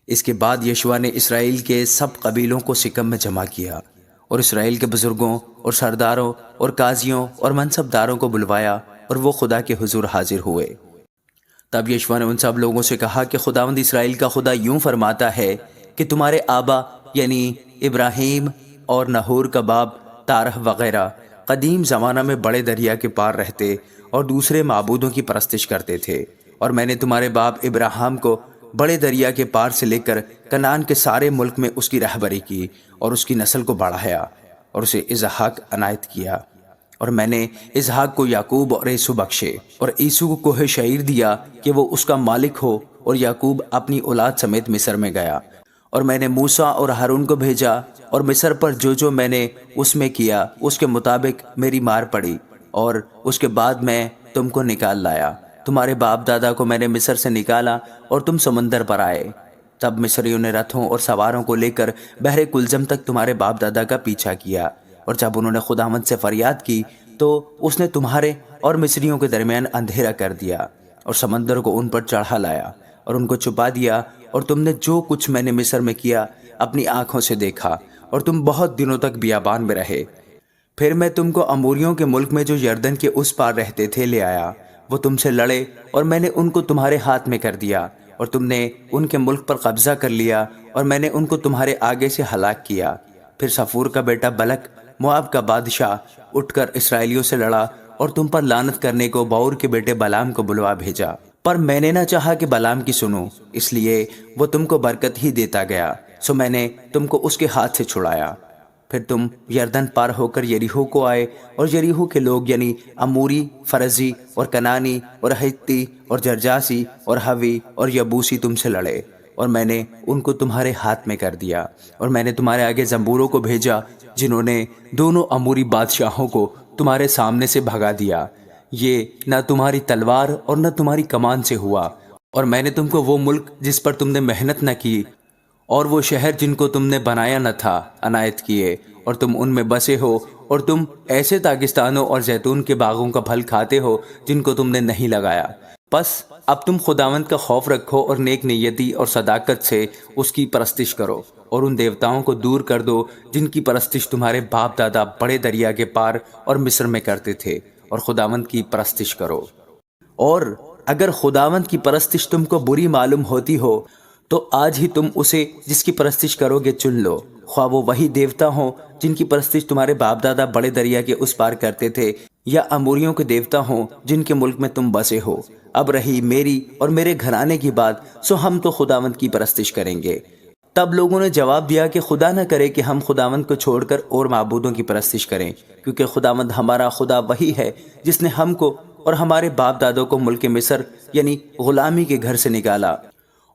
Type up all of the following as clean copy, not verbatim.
اس کے بعد یشوع نے اسرائیل کے سب قبیلوں کو سکم میں جمع کیا اور اسرائیل کے بزرگوں اور سرداروں اور قاضیوں اور منصبداروں کو بلوایا اور وہ خدا کے حضور حاضر ہوئے۔ تب یشوع نے ان سب لوگوں سے کہا کہ خداوند اسرائیل کا خدا یوں فرماتا ہے کہ تمہارے آبا یعنی ابراہیم اور نہور کا باپ تارح وغیرہ قدیم زمانہ میں بڑے دریا کے پار رہتے اور دوسرے معبودوں کی پرستش کرتے تھے، اور میں نے تمہارے باپ ابراہیم کو بڑے دریا کے پار سے لے کر کنعان کے سارے ملک میں اس کی رہبری کی اور اس کی نسل کو بڑھایا اور اسے اسحاق عنایت کیا، اور میں نے اسحاق کو یعقوب اور عیسو بخشے اور عیسو کو کوہ شعیر دیا کہ وہ اس کا مالک ہو، اور یعقوب اپنی اولاد سمیت مصر میں گیا، اور میں نے موسیٰ اور ہارون کو بھیجا، اور مصر پر جو میں نے اس میں کیا اس کے مطابق میری مار پڑی، اور اس کے بعد میں تم کو نکال لایا۔ تمہارے باپ دادا کو میں نے مصر سے نکالا اور تم سمندر پر آئے۔ تب مصریوں نے رتھوں اور سواروں کو لے کر بحر کلزم تک تمہارے باپ دادا کا پیچھا کیا، اور جب انہوں نے خداوند سے فریاد کی تو اس نے تمہارے اور مصریوں کے درمیان اندھیرا کر دیا اور سمندر کو ان پر چڑھا لایا اور ان کو چھپا دیا، اور تم نے جو کچھ میں نے مصر میں کیا اپنی آنکھوں سے دیکھا، اور تم بہت دنوں تک بیابان میں رہے۔ پھر میں تم کو اموریوں کے ملک میں جو یردن کے اس پار رہتے تھے لے آیا، وہ تم سے لڑے اور میں نے ان کو تمہارے ہاتھ میں کر دیا، اور تم نے ان کے ملک پر قبضہ کر لیا، اور میں نے ان کو تمہارے آگے سے ہلاک کیا۔ پھر صفور کا بیٹا بلک مواب کا بادشاہ اٹھ کر اسرائیلیوں سے لڑا اور تم پر لعنت کرنے کو باور کے بیٹے بلام کو بلوا بھیجا، پر میں نے نہ چاہا کہ بلام کی سنوں، اس لیے وہ تم کو برکت ہی دیتا گیا، سو میں نے تم کو اس کے ہاتھ سے چھڑایا۔ پھر تم یردن پار ہو کر یریحو کو آئے، اور یریحو کے لوگ یعنی اموری، فرزی اور کنانی اور ہتی اور جرجاسی اور ہوی اور یبوسی تم سے لڑے، اور میں نے ان کو تمہارے ہاتھ میں کر دیا، اور میں نے تمہارے آگے زنبوروں کو بھیجا جنہوں نے دونوں اموری بادشاہوں کو تمہارے سامنے سے بھگا دیا۔ یہ نہ تمہاری تلوار اور نہ تمہاری کمان سے ہوا، اور میں نے تم کو وہ ملک جس پر تم نے محنت نہ کی اور وہ شہر جن کو تم نے بنایا نہ تھا عنایت کیے، اور تم ان میں بسے ہو، اور تم ایسے داغستانوں اور زیتون کے باغوں کا پھل کھاتے ہو جن کو تم نے نہیں لگایا۔ پس اب تم خداوند کا خوف رکھو اور نیک نیتی اور صداقت سے اس کی پرستش کرو، اور ان دیوتاؤں کو دور کر دو جن کی پرستش تمہارے باپ دادا بڑے دریا کے پار اور مصر میں کرتے تھے، اور خداوند کی پرستش کرو۔ اور اگر خداوند کی پرستش تم کو بری معلوم ہوتی ہو تو آج ہی تم اسے جس کی پرستش کرو گے چن لو، خواہ وہ وہی دیوتا ہوں جن کی پرستش تمہارے باپ دادا بڑے دریا کے اس پار کرتے تھے، یا اموریوں کے دیوتا ہوں جن کے ملک میں تم بسے ہو۔ اب رہی میری اور میرے گھرانے کی بات، سو ہم تو خداوند کی پرستش کریں گے۔ تب لوگوں نے جواب دیا کہ خدا نہ کرے کہ ہم خداوند کو چھوڑ کر اور معبودوں کی پرستش کریں، کیونکہ خداوند ہمارا خدا وہی ہے جس نے ہم کو اور ہمارے باپ دادوں کو ملک مصر یعنی غلامی کے گھر سے نکالا،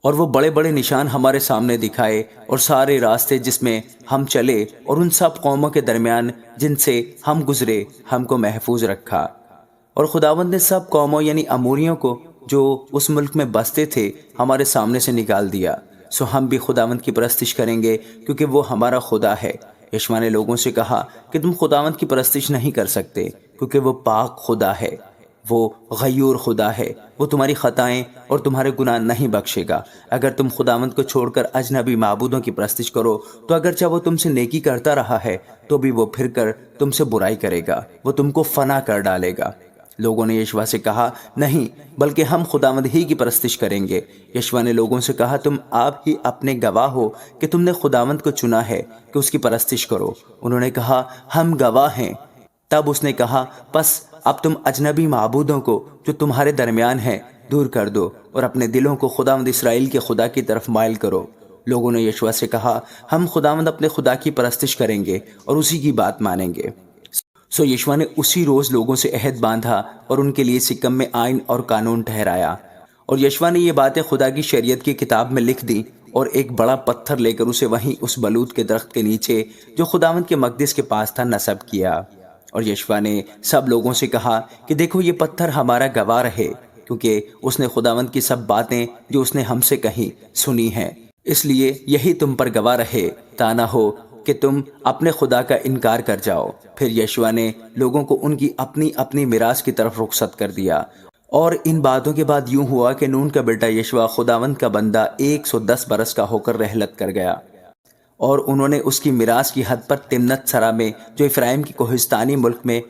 اور وہ بڑے بڑے نشان ہمارے سامنے دکھائے، اور سارے راستے جس میں ہم چلے اور ان سب قوموں کے درمیان جن سے ہم گزرے ہم کو محفوظ رکھا۔ اور خداوند نے سب قوموں یعنی اموریوں کو جو اس ملک میں بستے تھے ہمارے سامنے سے نکال دیا، سو ہم بھی خداوند کی پرستش کریں گے کیونکہ وہ ہمارا خدا ہے۔ یشوع نے لوگوں سے کہا کہ تم خداوند کی پرستش نہیں کر سکتے، کیونکہ وہ پاک خدا ہے، وہ غیور خدا ہے، وہ تمہاری خطائیں اور تمہارے گناہ نہیں بخشے گا۔ اگر تم خداوند کو چھوڑ کر اجنبی معبودوں کی پرستش کرو تو اگرچہ وہ تم سے نیکی کرتا رہا ہے تو بھی وہ پھر کر تم سے برائی کرے گا، وہ تم کو فنا کر ڈالے گا۔ لوگوں نے یشوع سے کہا نہیں، بلکہ ہم خداوند ہی کی پرستش کریں گے۔ یشوع نے لوگوں سے کہا تم آپ ہی اپنے گواہ ہو کہ تم نے خداوند کو چنا ہے کہ اس کی پرستش کرو۔ انہوں نے کہا ہم گواہ ہیں۔ تب اس نے کہا پس اب تم اجنبی معبودوں کو جو تمہارے درمیان ہیں دور کر دو اور اپنے دلوں کو خداوند اسرائیل کے خدا کی طرف مائل کرو۔ لوگوں نے یشوع سے کہا ہم خداوند اپنے خدا کی پرستش کریں گے اور اسی کی بات مانیں گے۔ سو یشوع نے اسی روز لوگوں سے عہد باندھا اور ان کے لیے سکم میں آئین اور قانون ٹھہرایا، اور یشوع نے یہ باتیں خدا کی شریعت کی کتاب میں لکھ دیں، اور ایک بڑا پتھر لے کر اسے وہیں اس بلوط کے درخت کے نیچے جو خداوند کے مقدس کے پاس تھا نصب کیا۔ اور یشوع نے سب لوگوں سے کہا کہ دیکھو یہ پتھر ہمارا گواہ رہے، کیونکہ اس نے خداوند کی سب باتیں جو اس نے ہم سے کہیں سنی ہیں، اس لیے یہی تم پر گواہ رہے، تا نہ ہو کہ تم اپنے خدا کا انکار کر جاؤ۔ پھر یشوع نے لوگوں کو ان کی اپنی اپنی میراث کی طرف رخصت کر دیا، اور ان باتوں کے بعد یوں ہوا کہ نون کا بیٹا یشوا خداوند کا بندہ 110 برس کا ہو کر رحلت کر گیا، اور انہوں نے اس کی میراث کی حد پر تمنت سرا میں جو افرائیم کی کوہستانی ملک میں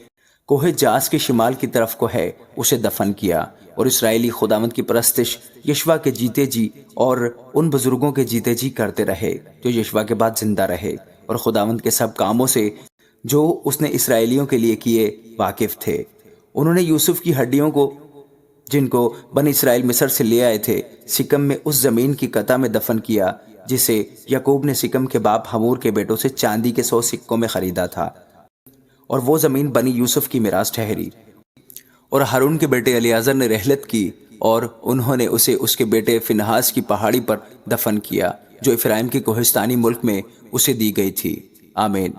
کوہ جاس کے شمال کی طرف کو ہے اسے دفن کیا۔ اور اسرائیلی خداوند کی پرستش یشوا کے جیتے جی اور ان بزرگوں کے جیتے جی کرتے رہے جو یشوا کے بعد زندہ رہے، اور خداوند کے سب کاموں سے جو اس نے اسرائیلیوں کے لیے کیے واقف تھے۔ انہوں نے یوسف کی ہڈیوں کو جن کو بنی اسرائیل مصر سے لے آئے تھے سکم میں اس زمین کی قطع میں دفن کیا جسے یعقوب نے سکم کے باپ حمور کے بیٹوں سے چاندی کے 100 سکوں میں خریدا تھا، اور وہ زمین بنی یوسف کی میراث ٹھہری۔ اور ہارون کے بیٹے الیعزر نے رحلت کی، اور انہوں نے اسے اس کے بیٹے فنہاس کی پہاڑی پر دفن کیا جو افرائیم کے کوہستانی ملک میں اسے دی گئی تھی۔ آمین۔